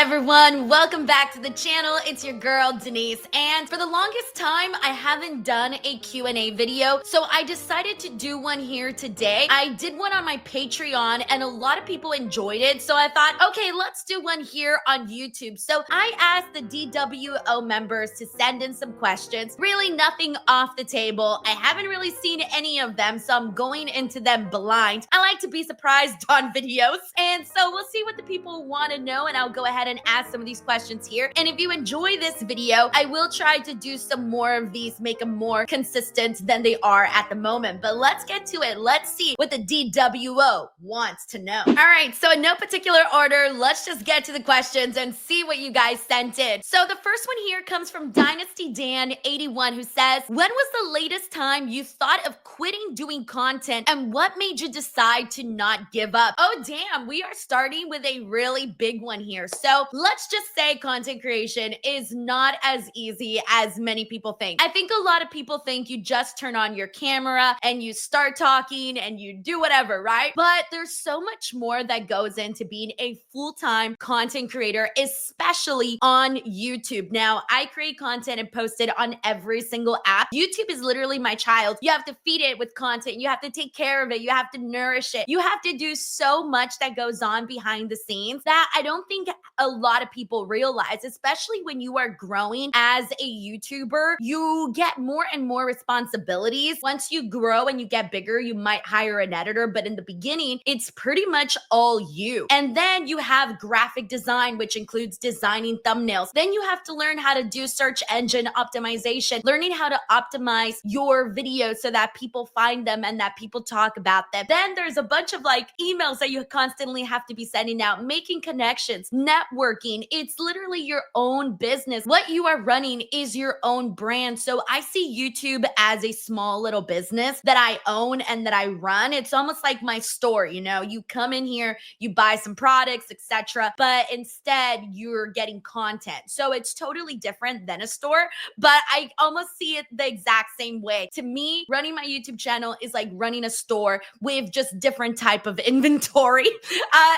everyone, welcome back to the channel. It's your girl Denise, and for the longest time I haven't done a Q&A video, so I decided to do one here today. I did one on my Patreon and a lot of people enjoyed it, so I thought, okay, let's do one here on YouTube. So I asked the DWO members to send in some questions. Really nothing off the table. I haven't really seen any of them, so I'm going into them blind. I like to be surprised on videos, and so we'll see what the people want to know, and I'll go ahead and ask some of these questions here. And if you enjoy this video, I will try to do some more of these, make them more consistent than they are at the moment. But let's get to it. Let's see what the DWO wants to know. All right, so in no particular order, let's just get to the questions and see what you guys sent in. So the first one here comes from Dynasty Dan 81, who says, when was the latest time you thought of quitting doing content, and what made you decide to not give up? Oh damn, we are starting with a really big one here. So let's just say content creation is not as easy as many people think. I think a lot of people think you just turn on your camera and you start talking and you do whatever, right? But there's so much more that goes into being a full-time content creator, especially on YouTube. Now, I create content and post it on every single app. YouTube is literally my child. You have to feed it with content. You have to take care of it. You have to nourish it. You have to do so much that goes on behind the scenes that I don't think a lot of people realize, especially when you are growing as a YouTuber. You get more and more responsibilities. Once you grow and you get bigger, you might hire an editor, but in the beginning, it's pretty much all you. And then you have graphic design, which includes designing thumbnails. Then you have to learn how to do search engine optimization, learning how to optimize your videos so that people find them and that people talk about them. Then there's a bunch of like emails that you constantly have to be sending out, making connections, networking. It's literally your own business. What you are running is your own brand. So I see YouTube as a small little business that I own and that I run. It's almost like my store, you know, you come in here, you buy some products, etc. But instead you're getting content. So it's totally different than a store, but I almost see it the exact same way. To me, running my YouTube channel is like running a store with just different type of inventory.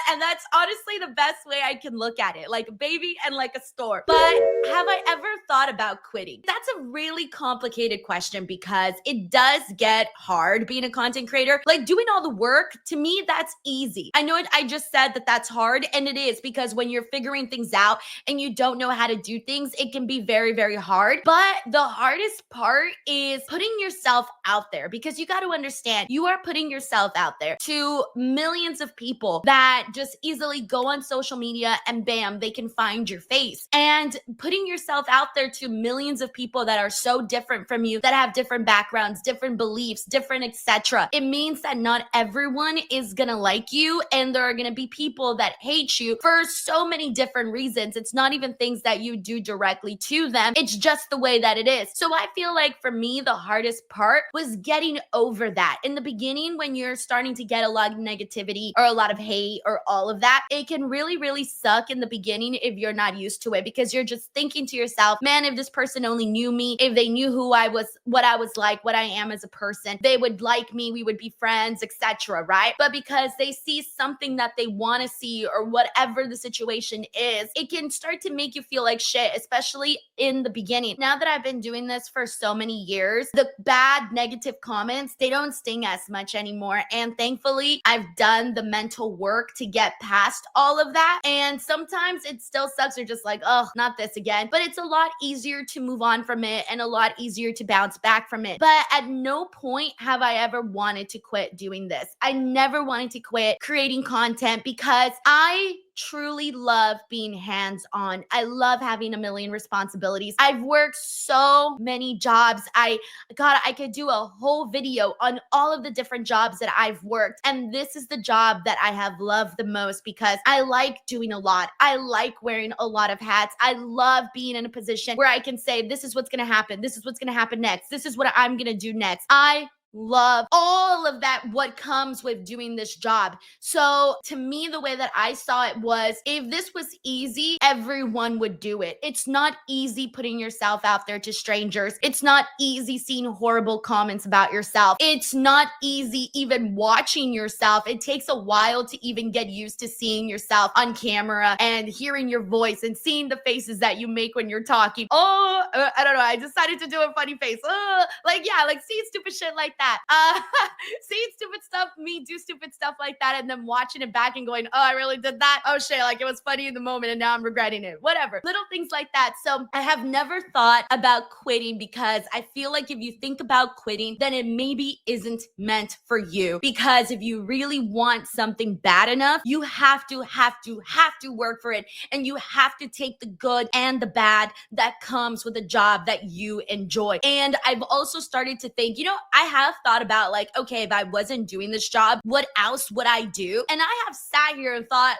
And that's honestly the best way I can look at it, like a baby and like a store. But have I ever thought about quitting? That's a really complicated question because it does get hard being a content creator. Like doing all the work, to me, that's easy. I know I just said that that's hard, and it is, because when you're figuring things out and you don't know how to do things, it can be very, very hard. But the hardest part is putting yourself out there, because you got to understand, you are putting yourself out there to millions of people that just easily go on social media and bam, they can find your face. And putting yourself out there to millions of people that are so different from you, that have different backgrounds, different beliefs, different etc. It means that not everyone is gonna like you, and there are gonna be people that hate you for so many different reasons. It's not even things that you do directly to them. It's just the way that it is. So I feel like for me, the hardest part was getting over that. In the beginning, when you're starting to get a lot of negativity or a lot of hate or all of that, it can really, really suck in the beginning if you're not used to it, because you're just thinking to yourself, man, if this person only knew me, if they knew who I was, what I was like, what I am as a person, they would like me, we would be friends, etc. Right? But because they see something that they want to see, or whatever the situation is, it can start to make you feel like shit, especially in the beginning. Now that I've been doing this for so many years, the bad negative comments, they don't sting as much anymore. And thankfully, I've done the mental work to get past all of that. And sometimes it still sucks. You're just like, oh, not this again. But it's a lot easier to move on from it and a lot easier to bounce back from it. But at no point have I ever wanted to quit doing this. I never wanted to quit creating content because I truly love being hands-on. I love having a million responsibilities. I've worked so many jobs. I could do a whole video on all of the different jobs that I've worked. And this is the job that I have loved the most because I like doing a lot. I like wearing a lot of hats. I love being in a position where I can say, this is what's going to happen. This is what's going to happen next. This is what I'm going to do next. I love all of that, what comes with doing this job. So to me, the way that I saw it was, if this was easy, everyone would do it. It's not easy putting yourself out there to strangers. It's not easy seeing horrible comments about yourself. It's not easy even watching yourself. It takes a while to even get used to seeing yourself on camera and hearing your voice and seeing the faces that you make when you're talking. I don't know. I decided to do a funny face. Like seeing stupid shit like that. Seeing stupid stuff, me do stupid stuff like that, and then watching it back and going, oh, I really did that. Oh shit, like it was funny in the moment and now I'm regretting it. Whatever. Little things like that. So I have never thought about quitting, because I feel like if you think about quitting, then it maybe isn't meant for you. Because if you really want something bad enough, you have to work for it. And you have to take the good and the bad that comes with a job that you enjoy. And I've also started to think, I have thought about, like, okay, if I wasn't doing this job, what else would I do? And I have sat here and thought,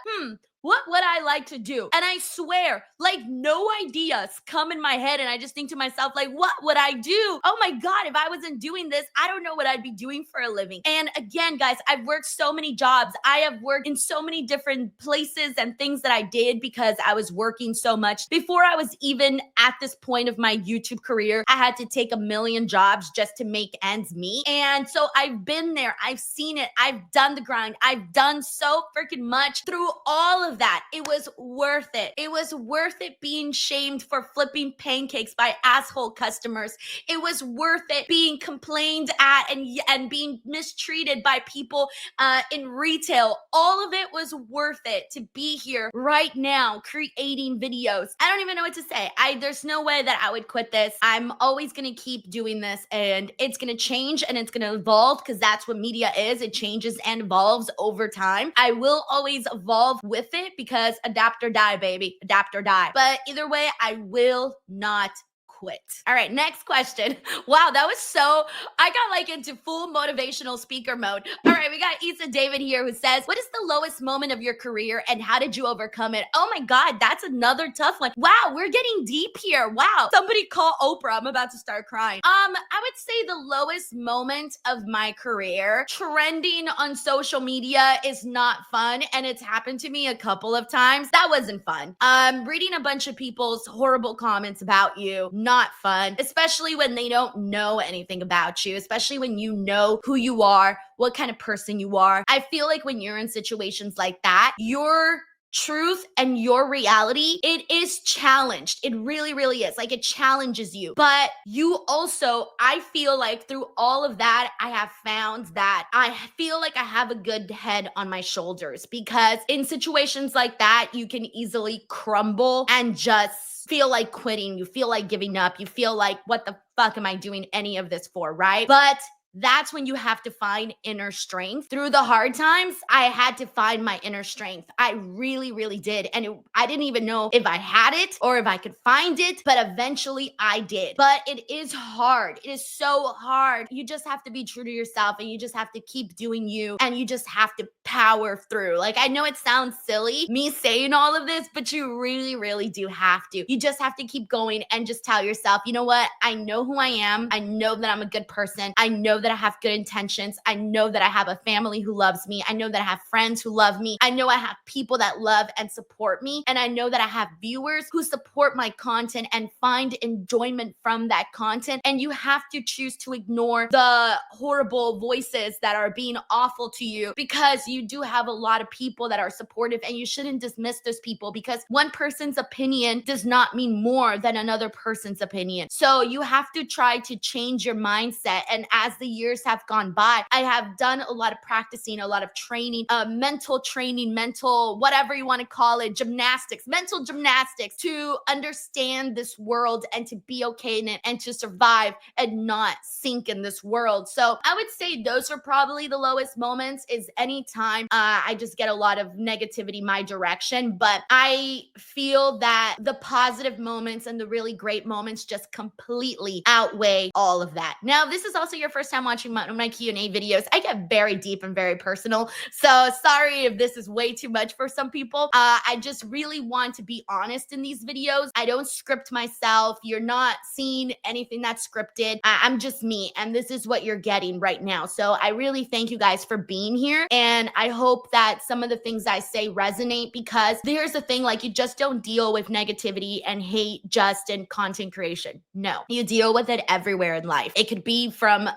what would I like to do? And I swear, like, no ideas come in my head. And I just think to myself, like, what would I do? Oh my God, if I wasn't doing this, I don't know what I'd be doing for a living. And again, guys, I've worked so many jobs. I have worked in so many different places and things that I did because I was working so much. Before I was even at this point of my YouTube career, I had to take a million jobs just to make ends meet. And so I've been there. I've seen it. I've done the grind. I've done so freaking much through all of that. It was worth it. It was worth it being shamed for flipping pancakes by asshole customers. It was worth it being complained at and being mistreated by people in retail. All of it was worth it to be here right now creating videos. I don't even know what to say. There's no way that I would quit this. I'm always going to keep doing this, and it's going to change and it's going to evolve, because that's what media is. It changes and evolves over time. I will always evolve with it, because adapt or die, baby. Adapt or die. But either way, I will not quit. All right, next question. Wow, that was I got like into full motivational speaker mode. All right, we got Issa David here who says, what is the lowest moment of your career and how did you overcome it? Oh my God, that's another tough one. Wow, we're getting deep here. Wow. Somebody call Oprah. I'm about to start crying. I would say the lowest moment of my career, trending on social media is not fun, and it's happened to me a couple of times. That wasn't fun. Reading a bunch of people's horrible comments about you, not fun, especially when they don't know anything about you, especially when you know who you are, what kind of person you are. I feel like when you're in situations like that, your truth and your reality, it is challenged. It really, really is. Like, it challenges you. But you also, I feel like through all of that, I have found that I feel like I have a good head on my shoulders, because in situations like that, you can easily crumble and just feel like quitting. You feel like giving up. You feel like, what the fuck am I doing any of this for, right? But that's when you have to find inner strength. Through the hard times, I had to find my inner strength. I really, really did. And I didn't even know if I had it or if I could find it, but eventually I did. But it is hard. It is so hard. You just have to be true to yourself, and you just have to keep doing you, and you just have to power through. Like, I know it sounds silly, me saying all of this, but you really, really do have to. You just have to keep going and just tell yourself, you know what? I know who I am. I know that I'm a good person. I know that I have good intentions. I know that I have a family who loves me. I know that I have friends who love me. I know I have people that love and support me. And I know that I have viewers who support my content and find enjoyment from that content. And you have to choose to ignore the horrible voices that are being awful to you, because you do have a lot of people that are supportive, and you shouldn't dismiss those people, because one person's opinion does not mean more than another person's opinion. So you have to try to change your mindset. And as the years have gone by, I have done a lot of practicing, a lot of training, mental training, mental, whatever you want to call it, gymnastics, mental gymnastics, to understand this world and to be okay in it and to survive and not sink in this world. So I would say those are probably the lowest moments, is anytime I just get a lot of negativity my direction. But I feel that the positive moments and the really great moments just completely outweigh all of that. Now, if this is also your first time watching my Q&A videos, I get very deep and very personal. So sorry if this is way too much for some people. I just really want to be honest in these videos. I don't script myself. You're not seeing anything that's scripted. I'm just me, and this is what you're getting right now. So I really thank you guys for being here, and I hope that some of the things I say resonate, because here's the thing, like, you just don't deal with negativity and hate just in content creation. No, you deal with it everywhere in life. It could be from,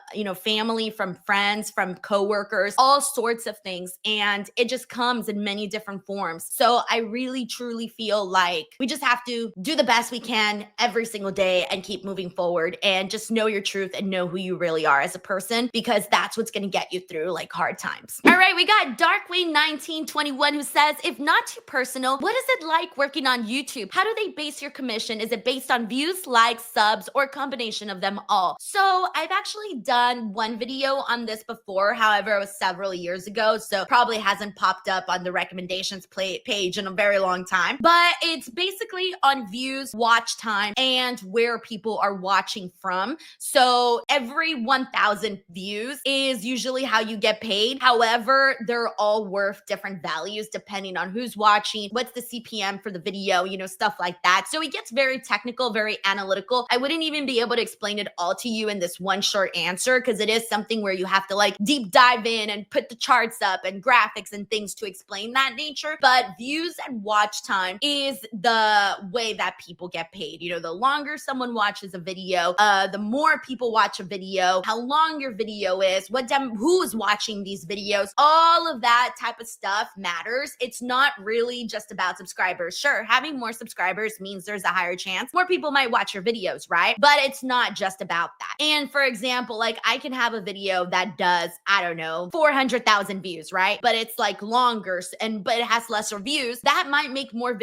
family, from friends, from coworkers, all sorts of things, and it just comes in many different forms. So I really truly feel like we just have to do the best we can every single day and keep moving forward, and just know your truth and know who you really are as a person, because that's what's going to get you through like hard times. All right, we got Darkwing1921 who says, if not too personal, what is it like working on YouTube? How do they base your commission? Is it based on views, likes, subs, or a combination of them all? So I've actually done one video on this before. However, it was several years ago, so probably hasn't popped up on the recommendations page in a very long time. But it's basically on views, watch time, and where people are watching from. So every 1,000 views is usually how you get paid. However, they're all worth different values depending on who's watching, what's the CPM for the video, stuff like that. So it gets very technical, very analytical. I wouldn't even be able to explain it all to you in this one short answer, because it is something where you have to like deep dive in and put the charts up and graphics and things to explain that nature. But views and watch time is the way that people get paid. The longer someone watches a video, the more people watch a video, how long your video is, who's watching these videos, all of that type of stuff matters. It's not really just about subscribers. Sure, having more subscribers means there's a higher chance more people might watch your videos, right? But it's not just about that. And for example, like, I can have a video that does, I don't know, 400,000 views, right? But it's like longer, but it has lesser views. That might make more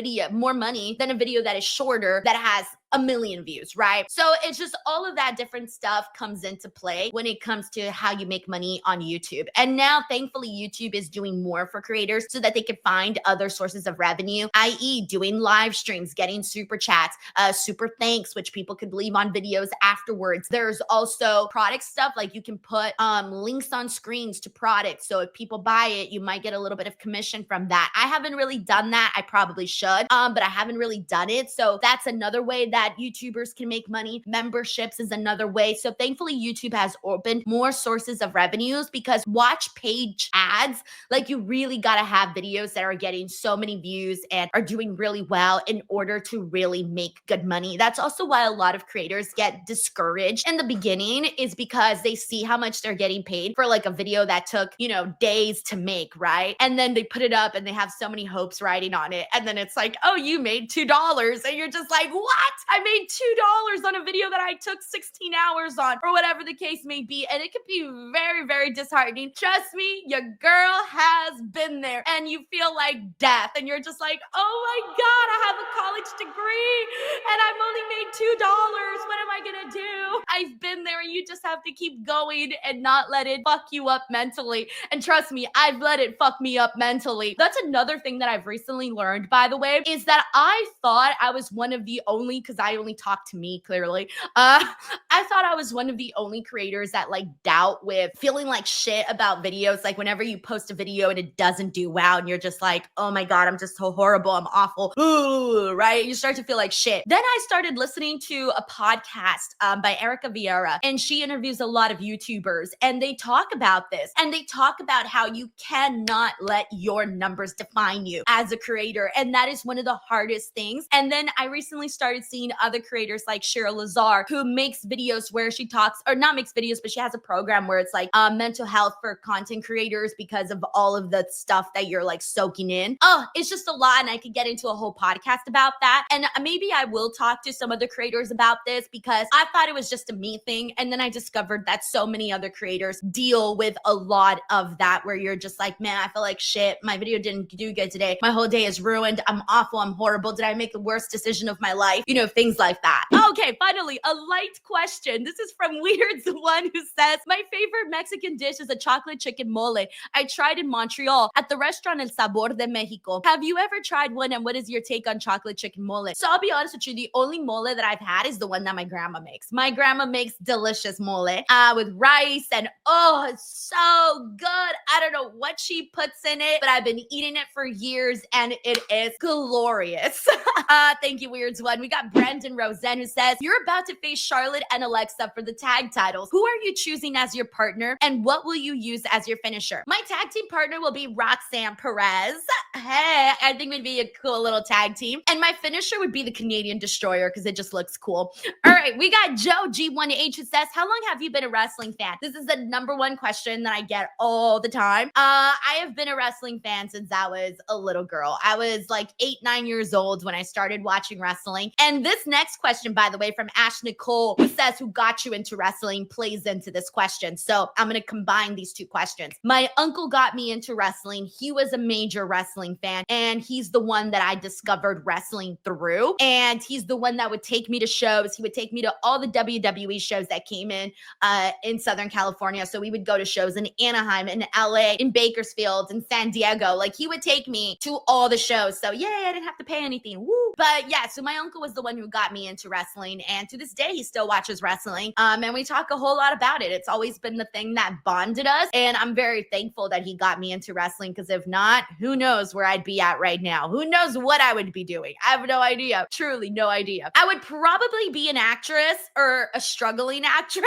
money than a video that is shorter that has 1,000,000 views, right? So it's just all of that different stuff comes into play when it comes to how you make money on YouTube. And now, thankfully, YouTube is doing more for creators so that they can find other sources of revenue, i.e. doing live streams, getting super chats, super thanks, which people could leave on videos afterwards. There's also product stuff, like you can put links on screens to products. So if people buy it, you might get a little bit of commission from that. I haven't really done that. I probably should, but I haven't really done it. So that's another way that YouTubers can make money. Memberships is another way. So thankfully, YouTube has opened more sources of revenues, because watch page ads, like, you really got to have videos that are getting so many views and are doing really well in order to really make good money. That's also why a lot of creators get discouraged in the beginning, is because they see how much they're getting paid for like a video that took, days to make, right? And then they put it up and they have so many hopes riding on it. And then it's like, oh, you made $2. And you're just like, what? I made $2 on a video that I took 16 hours on, or whatever the case may be. And it can be very, very disheartening. Trust me, your girl has been there, and you feel like death. And you're just like, oh my God, I have a college degree and I've only made $2. What am I gonna do? I've been there, and you just have to keep going and not let it fuck you up mentally. And trust me, I've let it fuck me up mentally. That's another thing that I've recently learned, by the way, is that I thought I was one of the only, because I only talk to me, clearly. I thought I was one of the only creators that like dealt with feeling like shit about videos. Like, whenever you post a video and it doesn't do well, and you're just like, oh my God, I'm just so horrible, I'm awful, ooh, right? You start to feel like shit. Then I started listening to a podcast by Erica Vieira, and she interviews a lot of YouTubers, and they talk about this, and they talk about how you cannot let your numbers define you as a creator, and that is one of the hardest things. And then I recently started seeing other creators like Cheryl Lazar, who makes videos where she talks, or not makes videos, but she has a program where it's like mental health for content creators, because of all of the stuff that you're like soaking in. Oh, it's just a lot, and I could get into a whole podcast about that. And maybe I will talk to some other creators about this, because I thought it was just a me thing, and then I discovered that so many other creators deal with a lot of that, where you're just like, man, I feel like shit, my video didn't do good today, my whole day is ruined, I'm awful, I'm horrible, did I make the worst decision of my life? Things like that. Okay, finally, a light question. This is from Weird's One, who says, my favorite Mexican dish is a chocolate chicken mole. I tried in Montreal at the restaurant El Sabor de Mexico. Have you ever tried one, and what is your take on chocolate chicken mole? So I'll be honest with you, the only mole that I've had is the one that my grandma makes. My grandma makes delicious this mole with rice, and oh, it's so good. I don't know what she puts in it, but I've been eating it for years and it is glorious. Thank you, Weirds One. We got Brandon Rosen who says, you're about to face Charlotte and Alexa for the tag titles. Who are you choosing as your partner and what will you use as your finisher? My tag team partner will be Roxanne Perez. Hey, I think would be a cool little tag team. And my finisher would be the Canadian Destroyer because it just looks cool. All right, we got Joe G1H who says, how long have you been a wrestling fan? This is the number one question that I get all the time. I have been a wrestling fan since I was a little girl. I was like 8, 9 years old when I started watching wrestling. And this next question, by the way, from Ash Nicole, who says, who got you into wrestling, plays into this question. So I'm going to combine these two questions. My uncle got me into wrestling. He was a major wrestling fan, and he's the one that I discovered wrestling through. And he's the one that would take me to shows. He would take me to all the WWE shows that came in Southern California. So we would go to shows in Anaheim, in LA, in Bakersfield, in San Diego. Like, he would take me to all the shows. So yay, I didn't have to pay anything. Woo. But yeah, so my uncle was the one who got me into wrestling. And to this day, he still watches wrestling. And we talk a whole lot about it. It's always been the thing that bonded us. And I'm very thankful that he got me into wrestling, because if not, who knows where I'd be at right now? Who knows what I would be doing? I have no idea. Truly no idea. I would probably be an actress, or a struggling actress,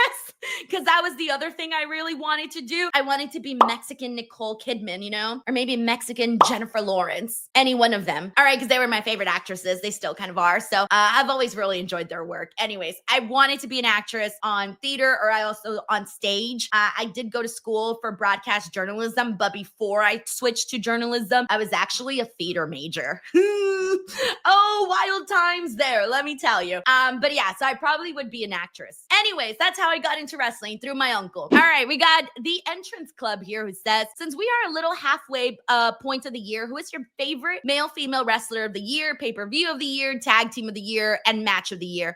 because that was the other thing I really wanted to do. I wanted to be Mexican Nicole Kidman, you know, or maybe Mexican Jennifer Lawrence, any one of them. All right, because they were my favorite actresses. They still kind of are. So I've always really enjoyed their work. Anyways, I wanted to be an actress on theater, or I also on stage. I did go to school for broadcast journalism, but before I switched to journalism, I was actually a theater major. Oh, wild times there, let me tell you. But yeah, so I probably would be an actress. Anyways, that's how I got into wrestling, through my uncle. All right, we got the Entrance Club here who says, since we are a little halfway point of the year, who is your favorite male female wrestler of the year, pay-per-view of the year, tag team of the year, and match of the year?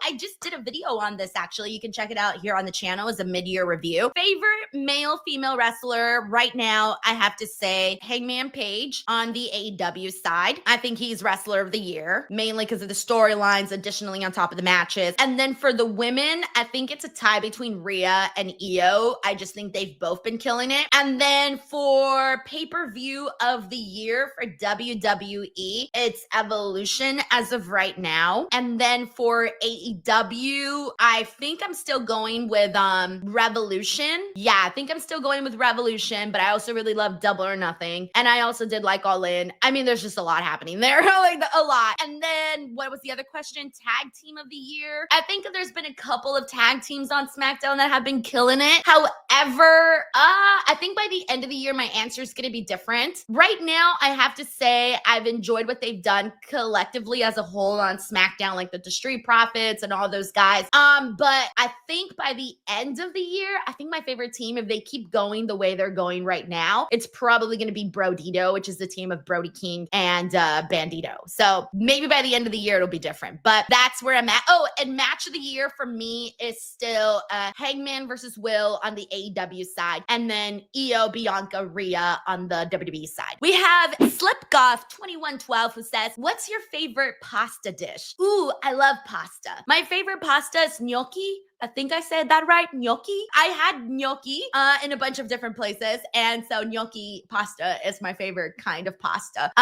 I just did a video on this actually. You can check it out here on the channel as a mid-year review. Favorite male female wrestler right now, I have to say Hangman Page on the AEW side. I think he's wrestler of the year, mainly because of the storylines, additionally on top of the matches. And then for the women, I think it's a tie between Rhea and Io. I just think they've both been killing it. And then for pay-per-view of the year for WWE, it's Evolution as of right now. And then for AEW, I think I'm still going with Revolution. Yeah, I think I'm still going with Revolution, but I also really love Double or Nothing. And I also did like All In. I mean, there's just a lot happening there, like a lot. And then what was the other question? Tag team of the year. I think there's been a couple of tag teams on SmackDown that have been killing it. However, I think by the end of the year, my answer is going to be different. Right now, I have to say I've enjoyed what they've done collectively as a whole on SmackDown, like the Street Profits and all those guys. But I think by the end of the year, I think my favorite team, if they keep going the way they're going right now, it's probably going to be Brodito, which is the team of Brody King and Bandito. So maybe by the end of the year, it'll be different, but that's where I'm at. Oh, and match of the year for me is still Hangman versus Will on the AEW side, and then Io, Bianca, Rhea on the WWE side. We have Slipgoff2112 who says, what's your favorite pasta dish? Ooh, I love pasta. My favorite pasta is gnocchi. I think I said that right, gnocchi. I had gnocchi in a bunch of different places, and so gnocchi pasta is my favorite kind of pasta.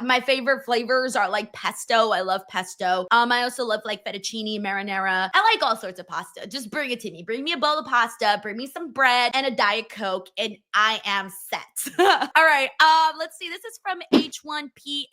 My favorite flavors are like pesto. I love pesto. I also love like fettuccine, marinara. I like all sorts of pasta. Just bring it to me. Bring me a bowl of pasta, bring me some bread and a Diet Coke, and I am set. All right, let's see. This is from H1P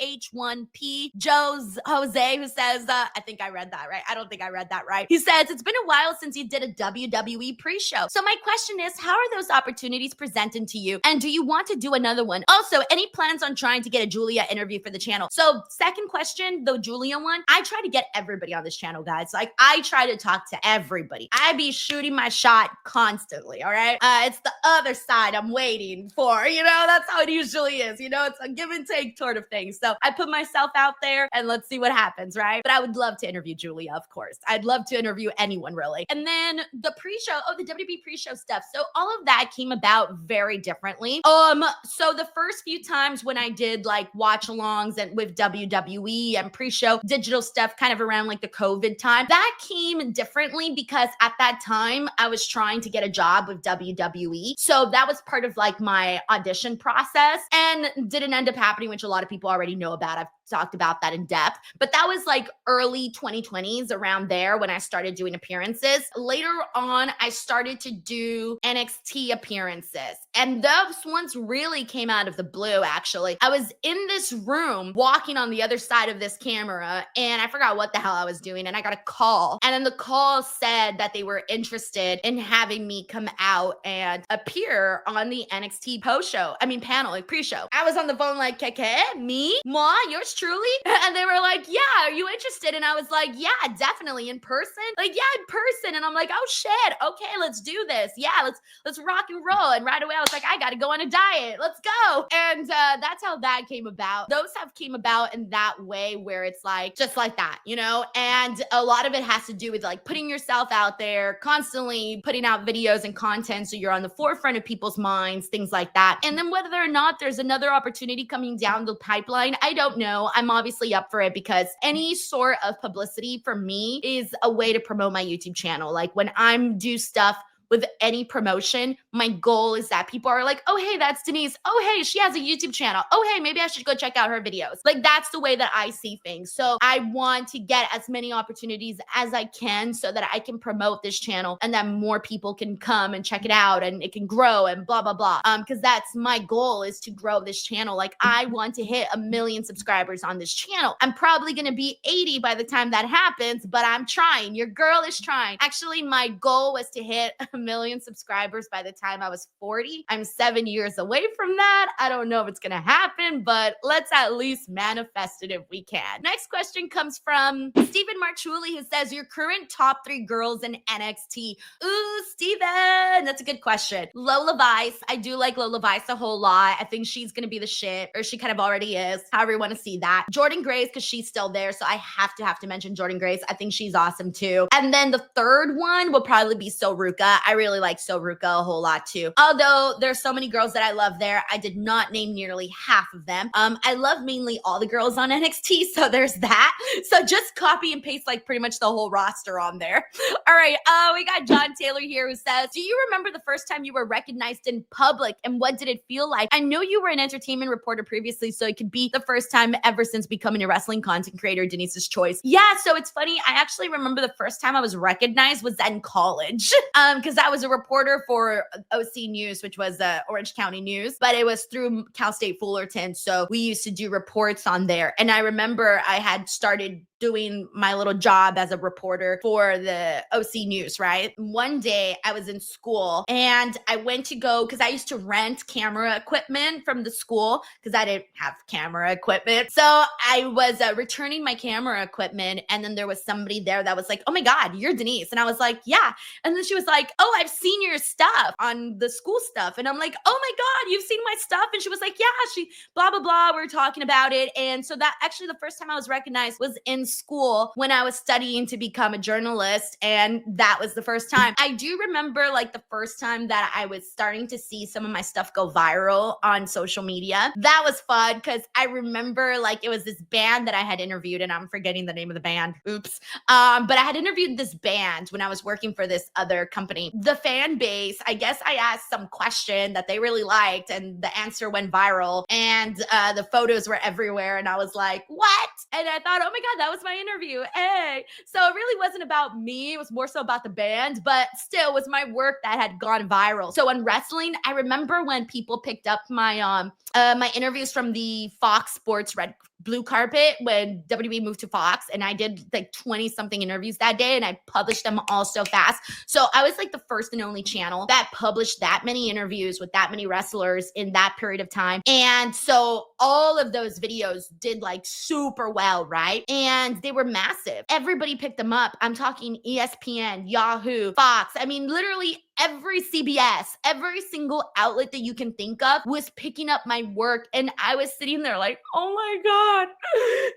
Jose, who says, I think I read that right. I don't think I read that right. He says, it's been a while since you did a WWE pre-show. So my question is, how are those opportunities presented to you? And do you want to do another one? Also, any plans on trying to get a Julia interview for the channel? So second question, the Julia one, I try to get everybody on this channel, guys. Like, I try to talk to everybody. I be shooting my shot constantly, all right? It's the other side I'm waiting for, you know? That's how it usually is, you know? It's a give and take sort of thing. So I put myself out there and let's see what happens, right? But I would love to interview Julia, of course. I'd love to interview anyone, really. And And then the pre-show, the WWE pre-show stuff. So all of that came about very differently. So the first few times when I did like watch-alongs and with WWE and pre-show digital stuff kind of around like the COVID time, that came differently because at that time I was trying to get a job with WWE. So that was part of like my audition process and didn't end up happening, which a lot of people already know about. I've talked about that in depth, but that was like early 2020s around there when I started doing appearances. Later on, I started to do NXT appearances, and those ones really came out of the blue, actually. I was in this room walking on the other side of this camera, and I forgot what the hell I was doing, and I got a call, and then the call said that they were interested in having me come out and appear on the NXT panel, like pre-show. I was on the phone like, Keke, me? Moi, yours truly? And they were like, yeah, are you interested? And I was like, yeah, definitely in person. Like, yeah, in person. And I'm like, oh shit, okay, let's do this. Yeah, let's rock and roll. And right away I was like, I gotta go on a diet. Let's go. And that's how that came about. Those have came about in that way where it's like, just like that, you know? And a lot of it has to do with like putting yourself out there, constantly putting out videos and content so you're on the forefront of people's minds, things like that. And then whether or not there's another opportunity coming down the pipeline, I don't know. I'm obviously up for it because any sort of publicity for me is a way to promote my YouTube channel. Like when I'm do stuff with any promotion, my goal is that people are like, oh, hey, that's Denise. Oh, hey, she has a YouTube channel. Oh, hey, maybe I should go check out her videos. Like that's the way that I see things. So I want to get as many opportunities as I can so that I can promote this channel and that more people can come and check it out and it can grow and blah, blah, blah. Because that's my goal is to grow this channel. Like I want to hit 1 million subscribers on this channel. I'm probably going to be 80 by the time that happens, but I'm trying. Your girl is trying. Actually, my goal was to hit 1 million subscribers by the time I was 40. I'm 7 years away from that. I don't know if it's gonna happen, but let's at least manifest it if we can. Next question comes from Stephen Marchuli, who says, your current top 3 girls in NXT. Ooh, Stephen, that's a good question. Lola Vice. I do like Lola Vice a whole lot. I think she's gonna be the shit, or she kind of already is, however you want to see that. Jordan Grace, because she's still there, so I have to mention Jordan Grace. I think she's awesome too. And then the third one will probably be Soruka. I really like Soruka a whole lot too. Although there's so many girls that I love there, I did not name nearly half of them. I love mainly all the girls on NXT, so there's that. So just copy and paste like pretty much the whole roster on there. All right, we got John Taylor here who says, do you remember the first time you were recognized in public and what did it feel like? I know you were an entertainment reporter previously, so it could be the first time ever since becoming a wrestling content creator, Denise's choice. Yeah, so it's funny. I actually remember the first time I was recognized was in college because I was a reporter for OC News, which was Orange County News, but it was through Cal State Fullerton. So we used to do reports on there. And I remember I had started doing my little job as a reporter for the OC News, right? One day I was in school and I went to go, because I used to rent camera equipment from the school because I didn't have camera equipment. So I was returning my camera equipment and then there was somebody there that was like, oh my God, you're Denise. And I was like, yeah. And then she was like, oh, I've seen your stuff on the school stuff. And I'm like, oh my God, you've seen my stuff? And she was like, yeah, she blah, blah, blah. We were talking about it. And so that actually the first time I was recognized was in school when I was studying to become a journalist. And that was the first time. I do remember like the first time that I was starting to see some of my stuff go viral on social media. That was fun because I remember like it was this band that I had interviewed and I'm forgetting the name of the band. Oops. But I had interviewed this band when I was working for this other company. The fan base, I guess I asked some question that they really liked and the answer went viral and the photos were everywhere. And I was like, what? And I thought, oh my God, that was my interview. Hey. So it really wasn't about me. It was more so about the band, but still it was my work that had gone viral. So in wrestling, I remember when people picked up my my interviews from the Fox Sports blue carpet when WWE moved to Fox, and I did like 20 something interviews that day and I published them all so fast. So I was like the first and only channel that published that many interviews with that many wrestlers in that period of time. And so all of those videos did like super well, right? And they were massive. Everybody picked them up. I'm talking ESPN, Yahoo, Fox. I mean, literally every CBS, every single outlet that you can think of was picking up my work. And I was sitting there like, oh my God,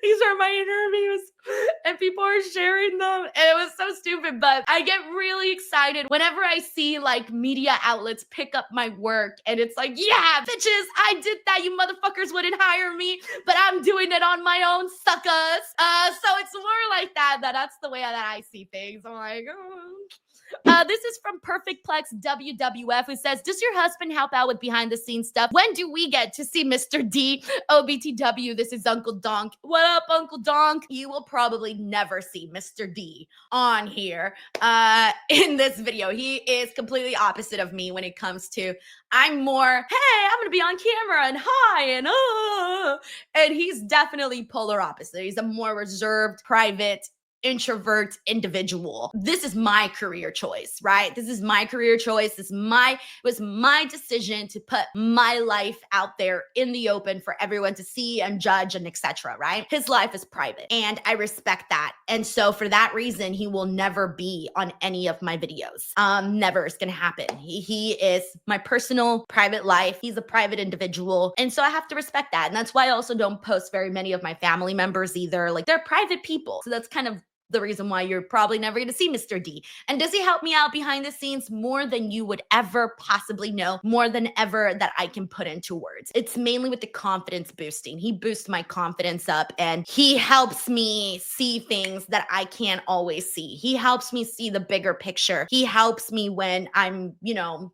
these are my interviews. And people are sharing them. And it was so stupid, but I get really excited whenever I see like media outlets pick up my work and it's like, yeah, bitches, I did that. You motherfuckers wouldn't hire me, but I'm doing it on my own, suckers. So it's more like that. That's the way that I see things. I'm like, oh. This is from Perfect Plex WWF, who says, does your husband help out with behind the scenes stuff? When do we get to see Mr. D? OBTW, this is Uncle Donk. What up, Uncle Donk? You will probably never see Mr. D on here in this video. He is completely opposite of me when it comes to, I'm more, hey, I'm gonna be on camera and hi and he's definitely polar opposite. He's a more reserved, private, introvert individual. This is my career choice, right? This is my career choice. It was my decision to put my life out there in the open for everyone to see and judge and etc., right? His life is private and I respect that. And so for that reason, he will never be on any of my videos. Never is gonna happen. He is my personal private life. He's a private individual. And so I have to respect that. And that's why I also don't post very many of my family members either. Like they're private people. So that's kind of the reason why you're probably never going to see Mr. D. And does he help me out behind the scenes more than you would ever possibly know, more than ever that I can put into words? It's mainly with the confidence boosting. He boosts my confidence up and he helps me see things that I can't always see. He helps me see the bigger picture. He helps me when I'm,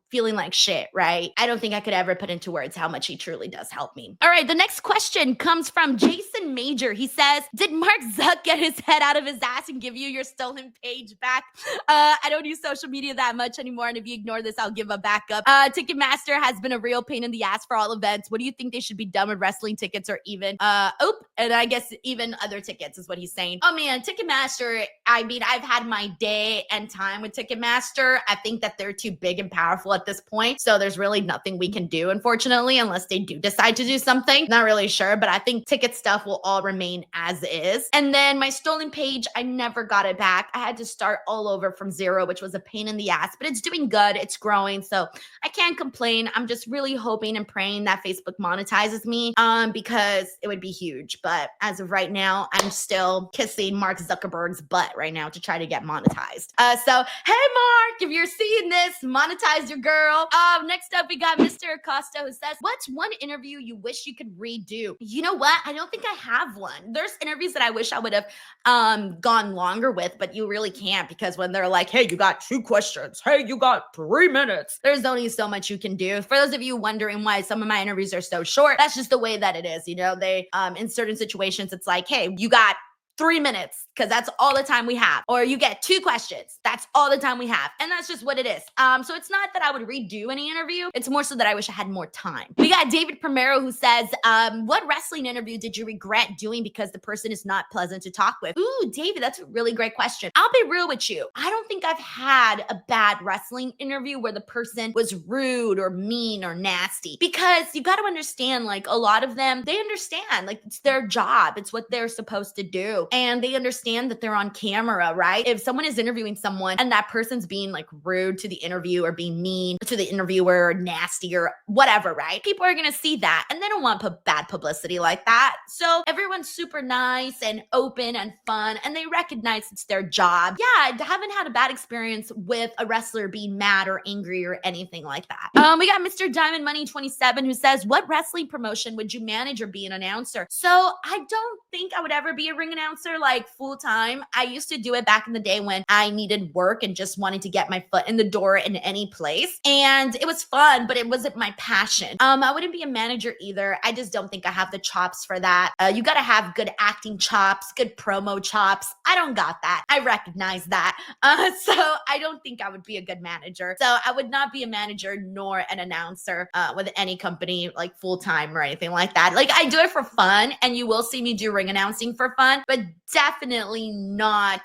feeling like shit, right? I don't think I could ever put into words how much he truly does help me. All right, the next question comes from Jason Major. He says, did Mark Zuck get his head out of his ass and give you your stolen page back? I don't use social media that much anymore, and if you ignore this, I'll give a backup. Ticketmaster has been a real pain in the ass for all events. What do you think they should be done with wrestling tickets or even and I guess even other tickets is what he's saying. Oh man, Ticketmaster, I mean, I've had my day and time with Ticketmaster. I think that they're too big and powerful at this point, so there's really nothing we can do, unfortunately, unless they do decide to do something. Not really sure, but I think ticket stuff will all remain as is. And then my stolen page, I never got it back. I had to start all over from zero, which was a pain in the ass, but it's doing good. It's growing, so I can't complain. I'm just really hoping and praying that Facebook monetizes me because it would be huge. But as of right now, I'm still kissing Mark Zuckerberg's butt right now to try to get monetized. So hey, Mark, if you're seeing this, monetize your girl. Next up, we got Mr. Acosta, who says, what's one interview you wish you could redo? You know what? I don't think I have one. There's interviews that I wish I would have gone longer with, but you really can't, because when they're like, hey, you got 2 questions, hey, you got 3 minutes, there's only so much you can do. For those of you wondering why some of my interviews are so short, that's just the way that it is. They in certain situations, it's like, hey, you got 3 minutes because that's all the time we have. Or you get 2 questions. That's all the time we have. And that's just what it is. So it's not that I would redo any interview. It's more so that I wish I had more time. We got David Primero, who says, what wrestling interview did you regret doing because the person is not pleasant to talk with? Ooh, David, that's a really great question. I'll be real with you. I don't think I've had a bad wrestling interview where the person was rude or mean or nasty, because you got to understand, like, a lot of them, they understand, like, it's their job. It's what they're supposed to do. And they understand that they're on camera, right? If someone is interviewing someone and that person's being like rude to the interview or being mean to the interviewer or nasty or whatever, right? People are going to see that and they don't want bad publicity like that. So everyone's super nice and open and fun and they recognize it's their job. Yeah, I haven't had a bad experience with a wrestler being mad or angry or anything like that. We got Mr. Diamond Money 27, who says, what wrestling promotion would you manage or be an announcer? So I don't think I would ever be a ring announcer like full time. I used to do it back in the day when I needed work and just wanted to get my foot in the door in any place. And it was fun, but it wasn't my passion. I wouldn't be a manager either. I just don't think I have the chops for that. You got to have good acting chops, good promo chops. I don't got that. I recognize that. So I don't think I would be a good manager. So I would not be a manager nor an announcer with any company like full time or anything like that. Like, I do it for fun and you will see me do ring announcing for fun, but definitely not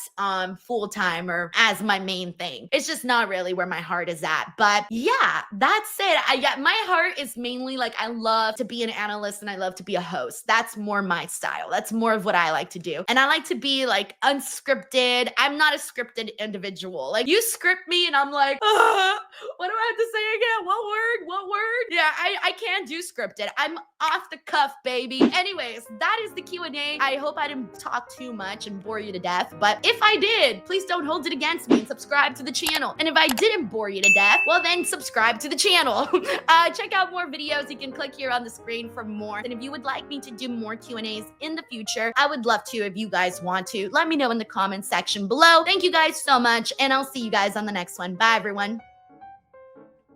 full time or as my main thing. It's just not really where my heart is at. But yeah, that's it. My heart is mainly like, I love to be an analyst and I love to be a host. That's more my style. That's more of what I like to do. And I like to be like unscripted. I'm not a scripted individual. Like, you script me and I'm like, what do I have to say again? What word? What word? Yeah, I can't do scripted. I'm off the cuff, baby. Anyways, that is the Q&A. I hope I didn't talk too much and bore you to death, but if I did, please don't hold it against me and subscribe to the channel. And if I didn't bore you to death, well then subscribe to the channel. Check out more videos. You can click here on the screen for more. And if you would like me to do more Q&As in the future, I would love to. If you guys want to, let me know in the comments section below. Thank you guys so much, and I'll see you guys on the next one. Bye, everyone.